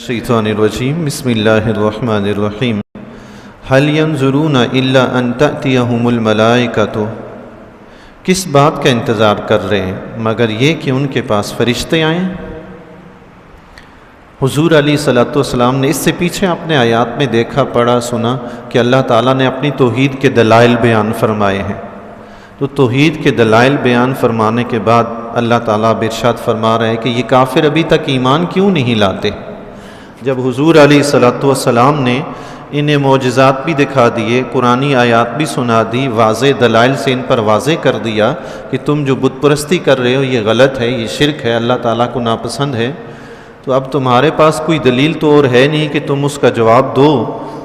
الشیطان الرجیم بسم اللہ الرحمن الرحیم هل ينظرون الا ان تأتيهم الملائکۃ، کس بات کا انتظار کر رہے ہیں مگر یہ کہ ان کے پاس فرشتے آئیں۔ حضور علیہ الصلوۃ والسلام نے اس سے پیچھے اپنے آیات میں دیکھا پڑھا سنا کہ اللہ تعالیٰ نے اپنی توحید کے دلائل بیان فرمائے ہیں، تو توحید کے دلائل بیان فرمانے کے بعد اللہ تعالیٰ ارشاد فرما رہے ہیں کہ یہ کافر ابھی تک ایمان کیوں نہیں لاتے۔ جب حضور علیہ الصلوۃ والسلام نے انہیں معجزات بھی دکھا دیے، قرآنی آیات بھی سنا دی، واضح دلائل سے ان پر واضح کر دیا کہ تم جو بت پرستی کر رہے ہو یہ غلط ہے، یہ شرک ہے، اللہ تعالیٰ کو ناپسند ہے، تو اب تمہارے پاس کوئی دلیل تو اور ہے نہیں کہ تم اس کا جواب دو،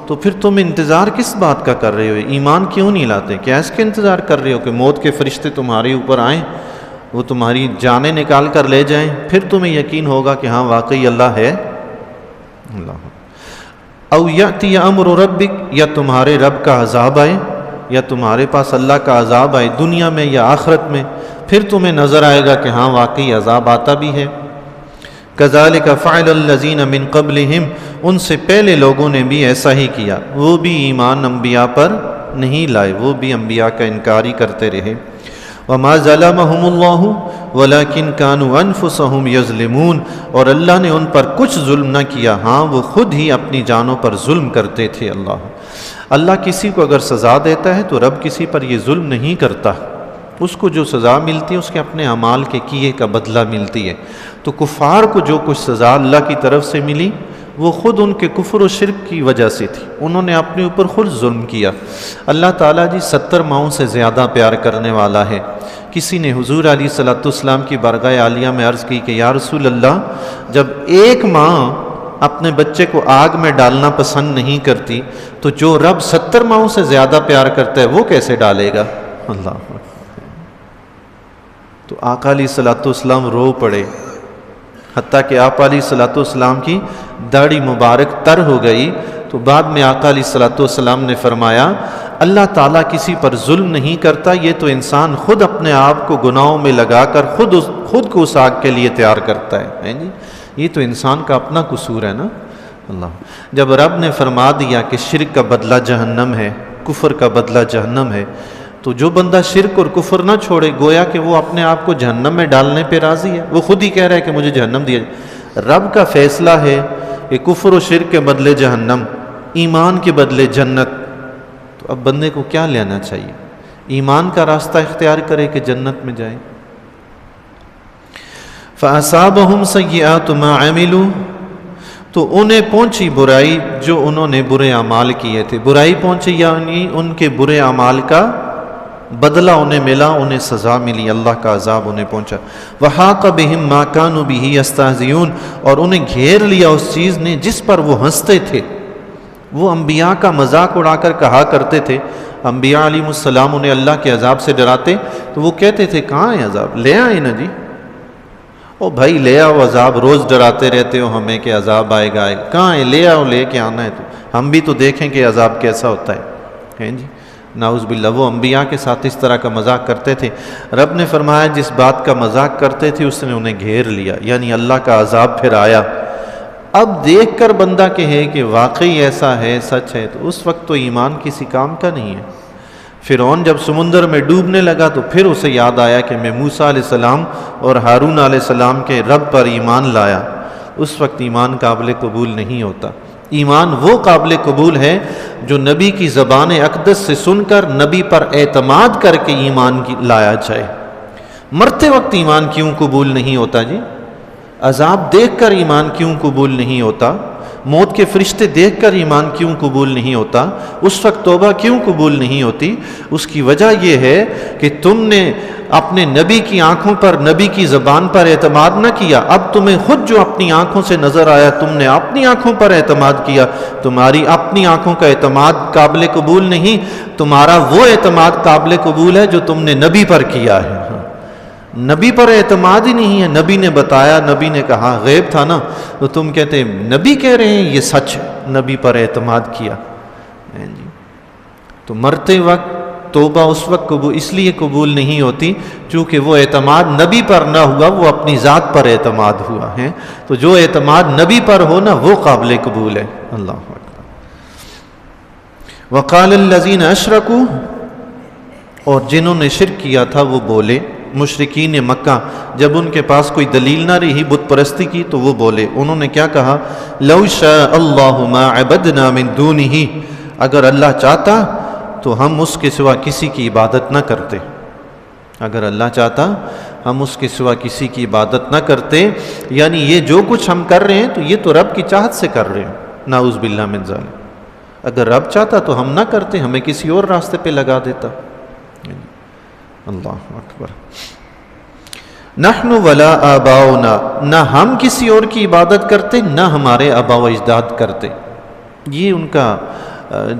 تو پھر تم انتظار کس بات کا کر رہے ہو؟ ایمان کیوں نہیں لاتے؟ کیا اس کے انتظار کر رہے ہو کہ موت کے فرشتے تمہارے اوپر آئیں، وہ تمہاری جانیں نکال کر لے جائیں، پھر تمہیں یقین ہوگا کہ ہاں واقعی اللہ ہے؟ اللہ او یاتی امر ربک، یا تمہارے رب کا عذاب آئے، یا تمہارے پاس اللہ کا عذاب آئے دنیا میں یا آخرت میں، پھر تمہیں نظر آئے گا کہ ہاں واقعی عذاب آتا بھی ہے۔ کذالک فعل الذین من قبلہم، ان سے پہلے لوگوں نے بھی ایسا ہی کیا، وہ بھی ایمان انبیاء پر نہیں لائے، وہ بھی انبیاء کا انکار ہی کرتے رہے۔ وما ظلمهم اللہ ولکن كانوا انفسهم یظلمون، اور اللہ نے ان پر کچھ ظلم نہ کیا، ہاں وہ خود ہی اپنی جانوں پر ظلم کرتے تھے۔ اللہ کسی کو اگر سزا دیتا ہے تو رب کسی پر یہ ظلم نہیں کرتا، اس کو جو سزا ملتی ہے اس کے اپنے اعمال کے کیے کا بدلہ ملتی ہے۔ تو کفار کو جو کچھ سزا اللہ کی طرف سے ملی وہ خود ان کے کفر و شرک کی وجہ سے تھی، انہوں نے اپنے اوپر خود ظلم کیا۔ اللہ تعالیٰ جی 70 ماہوں سے زیادہ پیار کرنے والا ہے۔ کسی نے حضور علیہ الصلوۃ والسلام کی بارگاہ عالیہ میں عرض کی کہ یا رسول اللہ، جب ایک ماں اپنے بچے کو آگ میں ڈالنا پسند نہیں کرتی تو جو رب 70 ماہوں سے زیادہ پیار کرتا ہے وہ کیسے ڈالے گا؟ اللہ، تو آقا علیہ الصلوۃ والسلام رو پڑے، حتیٰ کہ آپ علیہ الصلوۃ والسلام کی داڑھی مبارک تر ہو گئی۔ تو بعد میں آقا علیہ الصلوۃ والسلام نے فرمایا اللہ تعالیٰ کسی پر ظلم نہیں کرتا، یہ تو انسان خود اپنے آپ کو گناہوں میں لگا کر خود کو اس آگ کے لیے تیار کرتا ہے جی، یہ تو انسان کا اپنا قصور ہے نا۔ اللہ، جب رب نے فرما دیا کہ شرک کا بدلہ جہنم ہے، کفر کا بدلہ جہنم ہے، تو جو بندہ شرک اور کفر نہ چھوڑے گویا کہ وہ اپنے آپ کو جہنم میں ڈالنے پہ راضی ہے، وہ خود ہی کہہ رہا ہے کہ مجھے جہنم دیا جائے۔ رب کا فیصلہ ہے کہ کفر و شرک کے بدلے جہنم، ایمان کے بدلے جنت، تو اب بندے کو کیا لینا چاہیے؟ ایمان کا راستہ اختیار کرے کہ جنت میں جائے۔ فَأَصَابَهُمْ سَيِّئَاتُ مَا عَمِلُوا، تو انہیں پہنچی برائی جو انہوں نے برے اعمال کیے تھے، برائی پہنچی یعنی ان کے برے اعمال کا بدلہ انہیں ملا، انہیں سزا ملی، اللہ کا عذاب انہیں پہنچا۔ وَحَاقَ بِهِمْ مَا كَانُوا بِهِ يَسْتَهْزِئُونَ، اور انہیں گھیر لیا اس چیز نے جس پر وہ ہنستے تھے۔ وہ انبیاء کا مذاق اڑا کر کہا کرتے تھے، انبیاء علیہ السلام انہیں اللہ کے عذاب سے ڈراتے تو وہ کہتے تھے کہاں ہے عذاب، لے آئے نا جی، او بھائی لے آؤ عذاب، روز ڈراتے رہتے ہو ہمیں کہ عذاب آئے گا، کہاں ہے، لے آؤ، لے کے آنا ہے، تو ہم بھی تو دیکھیں کہ عذاب کیسا ہوتا ہے جی۔ نعوذ باللہ، وہ انبیاء کے ساتھ اس طرح کا مذاق کرتے تھے۔ رب نے فرمایا جس بات کا مذاق کرتے تھے اس نے انہیں گھیر لیا، یعنی اللہ کا عذاب پھر آیا۔ اب دیکھ کر بندہ کہے کہ واقعی ایسا ہے، سچ ہے، تو اس وقت تو ایمان کسی کام کا نہیں ہے۔ فرعون جب سمندر میں ڈوبنے لگا تو پھر اسے یاد آیا کہ میں موسیٰ علیہ السلام اور ہارون علیہ السلام کے رب پر ایمان لایا، اس وقت ایمان قابل قبول نہیں ہوتا۔ ایمان وہ قابل قبول ہے جو نبی کی زبان اقدس سے سن کر نبی پر اعتماد کر کے ایمان لایا جائے۔ مرتے وقت ایمان کیوں قبول نہیں ہوتا جی؟ عذاب دیکھ کر ایمان کیوں قبول نہیں ہوتا؟ موت کے فرشتے دیکھ کر ایمان کیوں قبول نہیں ہوتا؟ اس وقت توبہ کیوں قبول نہیں ہوتی؟ اس کی وجہ یہ ہے کہ تم نے اپنے نبی کی آنکھوں پر، نبی کی زبان پر اعتماد نہ کیا۔ اب تمہیں خود جو اپنی آنکھوں سے نظر آیا تم نے اپنی آنکھوں پر اعتماد کیا، تمہاری اپنی آنکھوں کا اعتماد قابل قبول نہیں، تمہارا وہ اعتماد قابل قبول ہے جو تم نے نبی پر کیا ہے۔ نبی پر اعتماد ہی نہیں ہے، نبی نے بتایا، نبی نے کہا، غیب تھا نا، تو تم کہتے ہیں نبی کہہ رہے ہیں یہ سچ ہے، نبی پر اعتماد کیا۔ تو مرتے وقت توبہ اس وقت اس لیے قبول نہیں ہوتی چونکہ وہ اعتماد نبی پر نہ ہوا، وہ اپنی ذات پر اعتماد ہوا ہے. تو جو اعتماد نبی پر ہو نا وہ قابل قبول ہے. اللہ اکبر. وقال الذین اشرکوا، اور جنہوں نے شرک کیا تھا وہ بولے، مشرکین مکہ، جب ان کے پاس کوئی دلیل نہ رہی بت پرستی کی تو وہ بولے. انہوں نے کیا کہا؟ لو شاء اللہ ما عبدنا من دونہ، اگر اللہ چاہتا تو ہم اس کے سوا کسی کی عبادت نہ کرتے. اگر اللہ چاہتا ہم اس کے سوا کسی کی عبادت نہ کرتے. یعنی یہ جو کچھ ہم کر رہے ہیں تو یہ تو رب کی چاہت سے کر رہے ہیں. نعوذ باللہ من ذالک. اگر رب چاہتا تو ہم نہ کرتے، ہمیں کسی اور راستے پہ لگا دیتا. اللہ اکبر. نحن ولا آباؤنا، نہ ہم کسی اور کی عبادت کرتے نہ ہمارے آبا و اجداد کرتے. یہ ان کا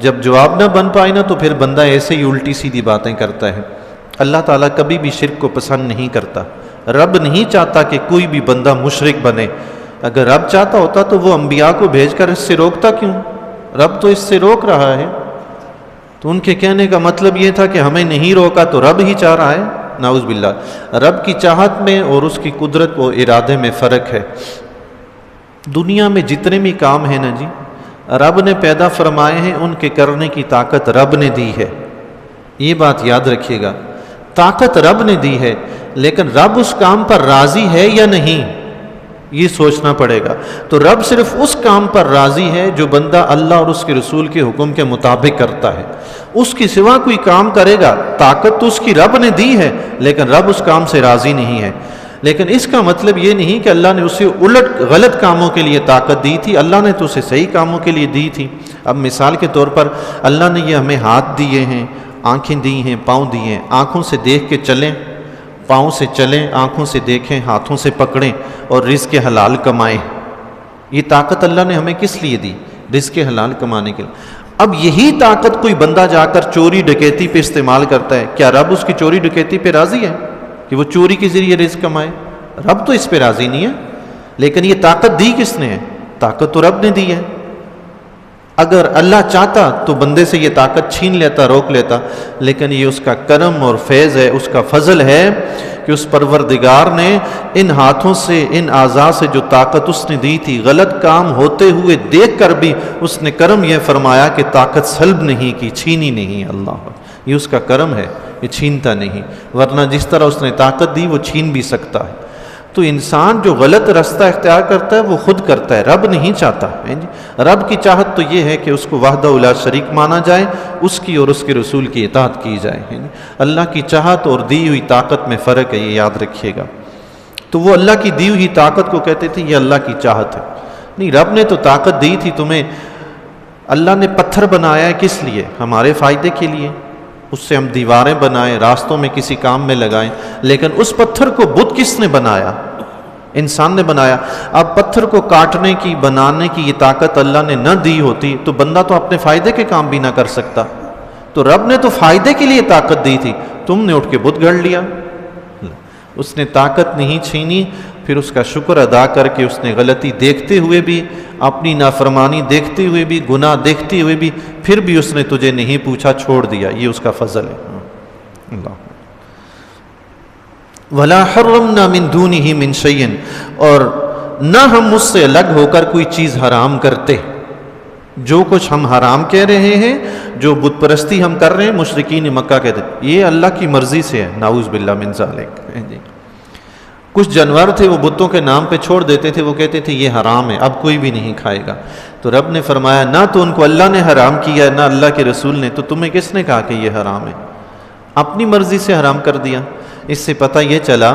جب جواب نہ بن پائے نا تو پھر بندہ ایسے ہی الٹی سیدھی باتیں کرتا ہے. اللہ تعالیٰ کبھی بھی شرک کو پسند نہیں کرتا. رب نہیں چاہتا کہ کوئی بھی بندہ مشرک بنے. اگر رب چاہتا ہوتا تو وہ انبیاء کو بھیج کر اس سے روکتا کیوں؟ رب تو اس سے روک رہا ہے. تو ان کے کہنے کا مطلب یہ تھا کہ ہمیں نہیں روکا تو رب ہی چاہ رہا ہے. نعوذ باللہ. رب کی چاہت میں اور اس کی قدرت و ارادے میں فرق ہے. دنیا میں جتنے بھی کام ہیں نا جی، رب نے پیدا فرمائے ہیں، ان کے کرنے کی طاقت رب نے دی ہے. یہ بات یاد رکھیے گا. طاقت رب نے دی ہے، لیکن رب اس کام پر راضی ہے یا نہیں یہ سوچنا پڑے گا. تو رب صرف اس کام پر راضی ہے جو بندہ اللہ اور اس کے رسول کے حکم کے مطابق کرتا ہے. اس کے سوا کوئی کام کرے گا، طاقت تو اس کی رب نے دی ہے لیکن رب اس کام سے راضی نہیں ہے. لیکن اس کا مطلب یہ نہیں کہ اللہ نے اسے غلط کاموں کے لیے طاقت دی تھی. اللہ نے تو اسے صحیح کاموں کے لیے دی تھی. اب مثال کے طور پر اللہ نے یہ ہمیں ہاتھ دیے ہیں، آنکھیں دی ہیں، پاؤں دیے ہیں. آنکھوں سے دیکھ کے چلیں، پاؤں سے چلیں، آنکھوں سے دیکھیں، ہاتھوں سے پکڑیں اور رزق حلال کمائیں. یہ طاقت اللہ نے ہمیں کس لیے دی؟ رزق حلال کمانے کے لیے. اب یہی طاقت کوئی بندہ جا کر چوری ڈکیتی پہ استعمال کرتا ہے، کیا رب اس کی چوری ڈکیتی پہ راضی ہے کہ وہ چوری کے ذریعے رزق کمائے؟ رب تو اس پہ راضی نہیں ہے. لیکن یہ طاقت دی کس نے ہے؟ طاقت تو رب نے دی ہے. اگر اللہ چاہتا تو بندے سے یہ طاقت چھین لیتا، روک لیتا. لیکن یہ اس کا کرم اور فیض ہے، اس کا فضل ہے کہ اس پروردگار نے ان ہاتھوں سے، ان اعضاء سے جو طاقت اس نے دی تھی، غلط کام ہوتے ہوئے دیکھ کر بھی اس نے کرم یہ فرمایا کہ طاقت سلب نہیں کی، چھینی نہیں. اللہ، یہ اس کا کرم ہے، یہ چھینتا نہیں. ورنہ جس طرح اس نے طاقت دی وہ چھین بھی سکتا ہے. تو انسان جو غلط راستہ اختیار کرتا ہے وہ خود کرتا ہے، رب نہیں چاہتا. رب کی چاہت تو یہ ہے کہ اس کو وحدہ لا شریک مانا جائے، اس کی اور اس کے رسول کی اطاعت کی جائے. اللہ کی چاہت اور دی ہوئی طاقت میں فرق ہے، یہ یاد رکھیے گا. تو وہ اللہ کی دی ہوئی طاقت کو کہتے تھے یہ اللہ کی چاہت ہے. نہیں، رب نے تو طاقت دی تھی تمہیں. اللہ نے پتھر بنایا ہے کس لیے؟ ہمارے فائدے کے لیے. اس سے ہم دیواریں بنائیں، راستوں میں کسی کام میں لگائیں. لیکن اس پتھر کو بت کس نے بنایا؟ انسان نے بنایا. اب پتھر کو کاٹنے کی، بنانے کی یہ طاقت اللہ نے نہ دی ہوتی تو بندہ تو اپنے فائدے کے کام بھی نہ کر سکتا. تو رب نے تو فائدے کے لیے طاقت دی تھی، تم نے اٹھ کے بت گڑ لیا. اس نے طاقت نہیں چھینی، پھر اس کا شکر ادا کر کے اس نے غلطی دیکھتے ہوئے بھی، اپنی نافرمانی دیکھتے ہوئے بھی، گناہ دیکھتے ہوئے بھی، پھر بھی اس نے تجھے نہیں پوچھا، چھوڑ دیا. یہ اس کا فضل ہے. اللہ. وَلَا حَرَّمْنَا مِن دُونِهِ مِن شَيْءٍ، اور نہ ہم اس سے الگ ہو کر کوئی چیز حرام کرتے. جو کچھ ہم حرام کہہ رہے ہیں، جو بت پرستی ہم کر رہے ہیں، مشرکین مکہ کہتے یہ اللہ کی مرضی سے ہے. نعوذ باللہ من ذالک. کچھ جانور تھے وہ بتوں کے نام پہ چھوڑ دیتے تھے، وہ کہتے تھے یہ حرام ہے، اب کوئی بھی نہیں کھائے گا. تو رب نے فرمایا نہ تو ان کو اللہ نے حرام کیا ہے نہ اللہ کے رسول نے، تو تمہیں کس نے کہا کہ یہ حرام ہے؟ اپنی مرضی سے حرام کر دیا. اس سے پتہ یہ چلا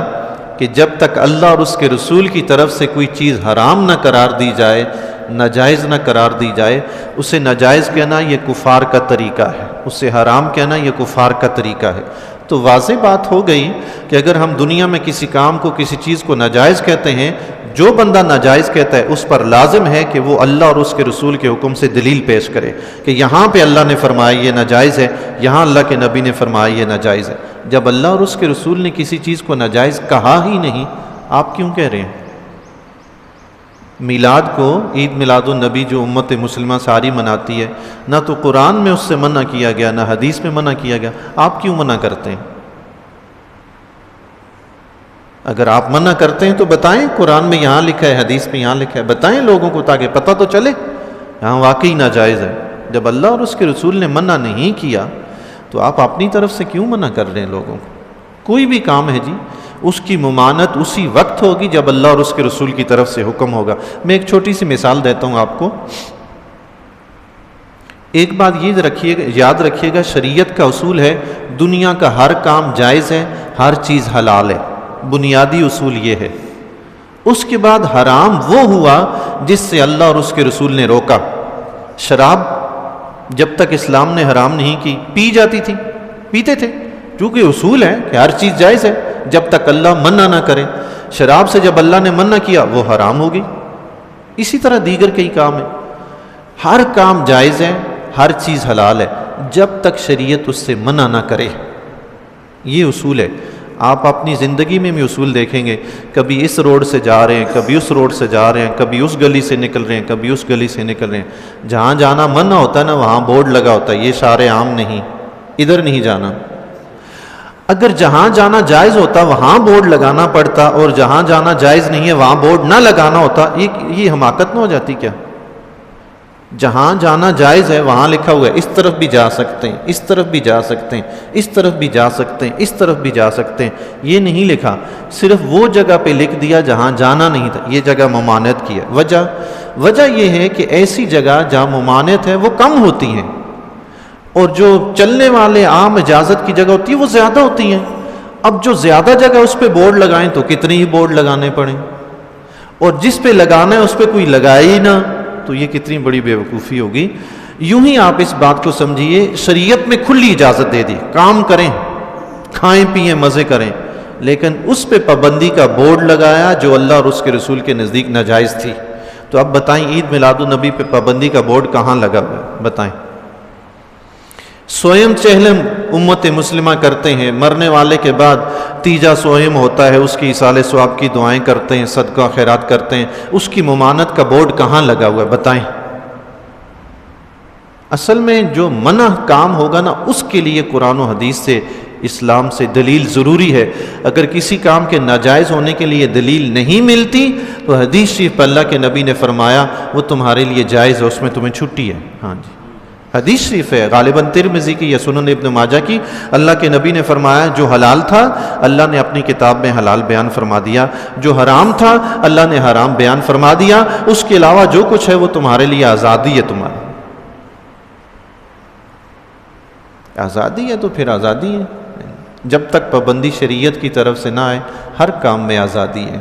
کہ جب تک اللہ اور اس کے رسول کی طرف سے کوئی چیز حرام نہ قرار دی جائے، ناجائز نہ قرار دی جائے، اسے ناجائز کہنا یہ کفار کا طریقہ ہے، اسے حرام کہنا یہ کفار کا طریقہ ہے. تو واضح بات ہو گئی کہ اگر ہم دنیا میں کسی کام کو، کسی چیز کو ناجائز کہتے ہیں، جو بندہ ناجائز کہتا ہے اس پر لازم ہے کہ وہ اللہ اور اس کے رسول کے حکم سے دلیل پیش کرے کہ یہاں پہ اللہ نے فرمایا یہ ناجائز ہے، یہاں اللہ کے نبی نے فرمایا یہ ناجائز ہے. جب اللہ اور اس کے رسول نے کسی چیز کو ناجائز کہا ہی نہیں، آپ کیوں کہہ رہے ہیں؟ میلاد کو، عید میلاد النبی جو امت مسلمہ ساری مناتی ہے، نہ تو قرآن میں اس سے منع کیا گیا نہ حدیث میں منع کیا گیا، آپ کیوں منع کرتے ہیں؟ اگر آپ منع کرتے ہیں تو بتائیں، قرآن میں یہاں لکھا ہے، حدیث میں یہاں لکھا ہے، بتائیں لوگوں کو تاکہ پتہ تو چلے یہاں واقعی ناجائز ہے۔ جب اللہ اور اس کے رسول نے منع نہیں کیا تو آپ اپنی طرف سے کیوں منع کر رہے ہیں لوگوں کو؟ کوئی بھی کام ہے جی، اس کی ممانت اسی وقت ہوگی جب اللہ اور اس کے رسول کی طرف سے حکم ہوگا۔ میں ایک چھوٹی سی مثال دیتا ہوں آپ کو۔ ایک بات یہ یاد رکھیے گا، شریعت کا اصول ہے دنیا کا ہر کام جائز ہے، ہر چیز حلال ہے، بنیادی اصول یہ ہے۔ اس کے بعد حرام وہ ہوا جس سے اللہ اور اس کے رسول نے روکا۔ شراب جب تک اسلام نے حرام نہیں کی پی جاتی تھی، پیتے تھے، چونکہ اصول ہے کہ ہر چیز جائز ہے جب تک اللہ منع نہ کرے۔ شراب سے جب اللہ نے منع کیا وہ حرام ہوگی۔ اسی طرح دیگر کئی کام ہیں، ہر کام جائز ہے، ہر چیز حلال ہے جب تک شریعت اس سے منع نہ کرے۔ یہ اصول ہے۔ آپ اپنی زندگی میں بھی اصول دیکھیں گے، کبھی اس روڈ سے جا رہے ہیں، کبھی اس روڈ سے جا رہے ہیں، کبھی اس گلی سے نکل رہے ہیں، کبھی اس گلی سے نکل رہے ہیں، جہاں جانا منع ہوتا ہے نا وہاں بورڈ لگا ہوتا ہے، یہ شارع عام نہیں، ادھر نہیں جانا۔ اگر جہاں جانا جائز ہوتا وہاں بورڈ لگانا پڑتا، اور جہاں جانا جائز نہیں ہے وہاں بورڈ نہ لگانا ہوتا، یہ حماقت نہ ہو جاتی کیا؟ جہاں جانا جائز ہے وہاں لکھا ہوا ہے اس طرف بھی جا سکتے ہیں، اس طرف بھی جا سکتے ہیں، اس طرف بھی جا سکتے ہیں، اس طرف بھی جا سکتے ہیں، یہ نہیں لکھا، صرف وہ جگہ پہ لکھ دیا جہاں جانا نہیں تھا، یہ جگہ ممانعت کی ہے۔ وجہ یہ ہے کہ ایسی جگہ جہاں ممانعت ہے وہ کم ہوتی ہیں، اور جو چلنے والے عام اجازت کی جگہ ہوتی ہے وہ زیادہ ہوتی ہیں۔ اب جو زیادہ جگہ اس پہ بورڈ لگائیں تو کتنے ہی بورڈ لگانے پڑیں، اور جس پہ لگانا ہے اس پہ کوئی لگائے ہی نہ تو یہ کتنی بڑی بے وقوفی ہوگی۔ یوں ہی آپ اس بات کو سمجھیے، شریعت میں کھلی اجازت دے دی، کام کریں، کھائیں پیئیں، مزے کریں، لیکن اس پہ پابندی کا بورڈ لگایا جو اللہ اور اس کے رسول کے نزدیک ناجائز تھی۔ تو اب بتائیں عید میلاد النبی پہ پابندی کا بورڈ کہاں لگا ہوا ہے؟ بتائیں۔ سوئم چہلم امت مسلمہ کرتے ہیں، مرنے والے کے بعد تیجا سوئم ہوتا ہے، اس کی ایصال ثواب کی دعائیں کرتے ہیں، صدقہ خیرات کرتے ہیں، اس کی ممانت کا بورڈ کہاں لگا ہوا ہے؟ بتائیں۔ اصل میں جو منع کام ہوگا نا اس کے لیے قرآن و حدیث سے، اسلام سے دلیل ضروری ہے۔ اگر کسی کام کے ناجائز ہونے کے لیے دلیل نہیں ملتی تو حدیث شریف پر اللہ کے نبی نے فرمایا وہ تمہارے لیے جائز ہے، اس میں تمہیں چھٹی ہے۔ ہاں جی، حدیث شریف ہے، غالباً ترمذی کی یا سنن ابن ماجہ کی، اللہ کے نبی نے فرمایا جو حلال تھا اللہ نے اپنی کتاب میں حلال بیان فرما دیا، جو حرام تھا اللہ نے حرام بیان فرما دیا، اس کے علاوہ جو کچھ ہے وہ تمہارے لیے آزادی ہے، تمہاری آزادی ہے، تو پھر آزادی ہے، جب تک پابندی شریعت کی طرف سے نہ آئے ہر کام میں آزادی ہے۔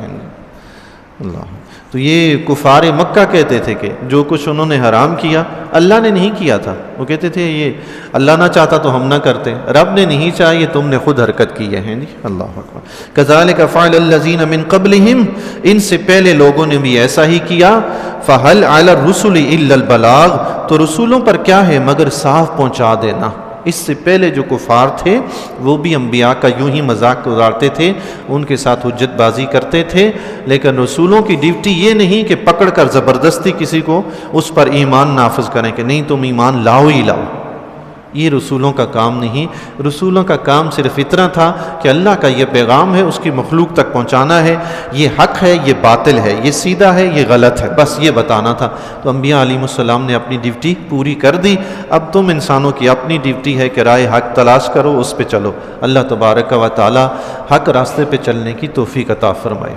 اللہ، تو یہ کفار مکہ کہتے تھے کہ جو کچھ انہوں نے حرام کیا اللہ نے نہیں کیا تھا، وہ کہتے تھے یہ اللہ نہ چاہتا تو ہم نہ کرتے، رب نے نہیں چاہا، یہ تم نے خود حرکت کی ہے۔ جی اللہ اکبر۔ کذالک فعل الذین من قبلہم، ان سے پہلے لوگوں نے بھی ایسا ہی کیا۔ فہل علی الرسل الا البلاغ، تو رسولوں پر کیا ہے مگر صاف پہنچا دینا۔ اس سے پہلے جو کفار تھے وہ بھی انبیاء کا یوں ہی مذاق گزارتے تھے، ان کے ساتھ حجت بازی کرتے تھے، لیکن رسولوں کی ڈیوٹی یہ نہیں کہ پکڑ کر زبردستی کسی کو اس پر ایمان نافذ کریں کہ نہیں تم ایمان لاؤ ہی لاؤ، یہ رسولوں کا کام نہیں۔ رسولوں کا کام صرف اتنا تھا کہ اللہ کا یہ پیغام ہے اس کی مخلوق تک پہنچانا ہے، یہ حق ہے، یہ باطل ہے، یہ سیدھا ہے، یہ غلط ہے، بس یہ بتانا تھا۔ تو انبیاء علیہ السلام نے اپنی ڈیوٹی پوری کر دی۔ اب تم انسانوں کی اپنی ڈیوٹی ہے کہ رائے حق تلاش کرو، اس پہ چلو۔ اللہ تبارک و تعالی حق راستے پہ چلنے کی توفیق عطا فرمائے۔